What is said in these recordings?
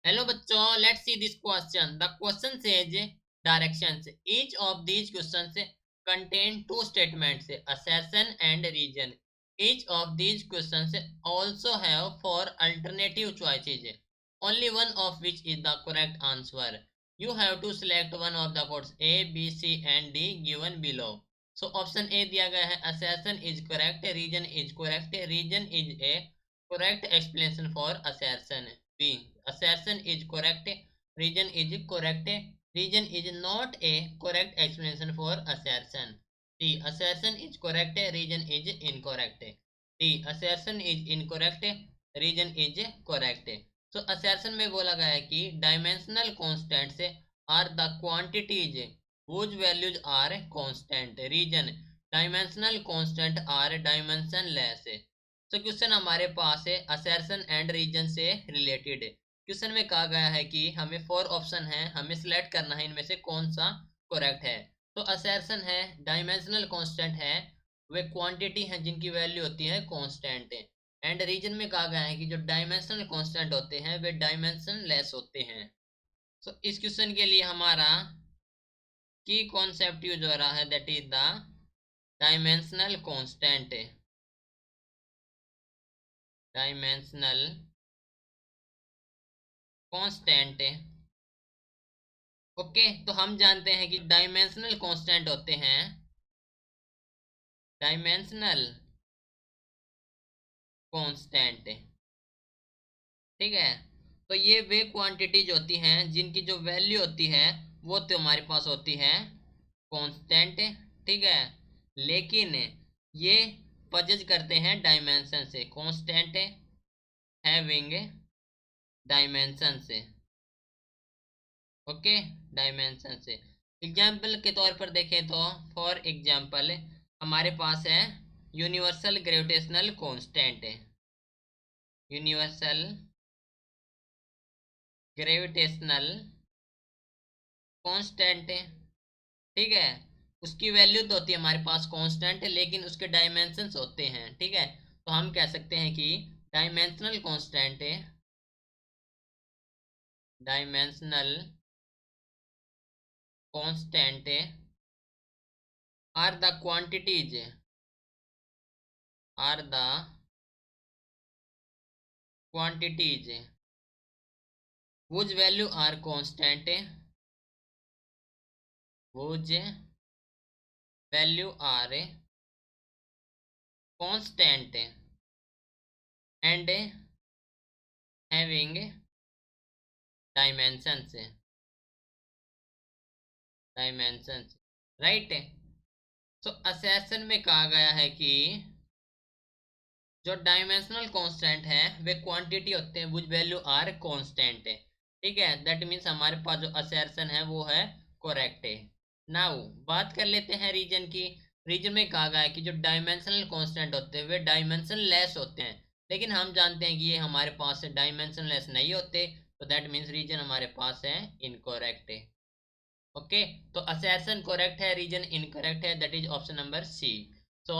Hello बच्चों, let's see this question. The question says directions. Each of these questions contain two statements, assertion and reason. Each of these questions also have four alternative choices, only one of which is the correct answer. You have to select one of the codes A, B, C and D given below. So option A दिया गया है assertion is correct, reason is correct, reason is a correct explanation for assertion. B. Assertion is correct. Reason is correct. Reason is not a correct explanation for assertion. D. Assertion is correct. Reason is incorrect. D. Assertion is incorrect. Reason is correct. So assertion में बोला गया है कि dimensional constants are the quantities whose values are constant. Reason dimensional constant are dimensionless. तो question हमारे पास है assertion and reason से related. Question में कहा गया है कि हमें फोर ऑप्शन है, हमें सिलेक्ट करना है इनमें से कौन सा करेक्ट है. तो असर्शन है डायमेंशनल कांस्टेंट है, वे क्वांटिटी है जिनकी वैल्यू होती है कांस्टेंट. एंड रीजन में कहा गया है कि जो डायमेंशनल कांस्टेंट होते हैं वे डायमेंशन लेस होते हैं. तो इस क्वेश्चन के लिए हमारा की कॉन्सेप्ट यूज हो रहा है, that is the dimensional constant. Dimensional constant. Okay, तो हम जानते हैं कि डायमेंशनल कांस्टेंट होते हैं डायमेंशनल कांस्टेंट. ठीक है, तो ये वे क्वांटिटीज होती हैं जिनकी जो वैल्यू होती है वो तो हमारे पास होती है कांस्टेंट. ठीक है, लेकिन ये पजेज करते हैं डायमेंशन से. कांस्टेंट हैविंग डायमेंशन से. ओके, डायमेंशन से. एग्जाम्पल के तौर पर देखें तो फॉर एग्जाम्पल हमारे पास है यूनिवर्सल ग्रेविटेशनल कांस्टेंट है. Universal gravitational constant. ठीक है, उसकी वैल्यू तो होती है हमारे पास कांस्टेंट, लेकिन उसके डायमेंशंस होते हैं. ठीक है, तो हम कह सकते हैं कि dimensional constant dimensional constant are the quantities are the quantities whose value are constant, whose value are constant and having dimensions. dimensions right. तो असर्शन में कहा गया है कि जो डायमेंशनल कांस्टेंट है वे क्वांटिटी होते हैं विच वैल्यू आर कांस्टेंट है. ठीक है, दैट मीन्स हमारे पास जो असर्शन है वो है करेक्ट है. नाउ बात कर लेते हैं रीजन की. रीजन में कहा गया है कि जो डायमेंशनल कांस्टेंट होते हैं वे डायमेंशन लेस होते हैं, लेकिन हम जानते हैं कि ये हमारे पास डायमेंशन लेस नहीं होते, तो दैट मीन्स रीजन हमारे पास है इनकरेक्ट है. ओके, तो असर्शन करेक्ट है, रीजन इनकरेक्ट है, that is option number C. So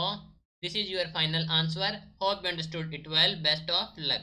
this is your final answer. Hope you understood it well. Best of luck.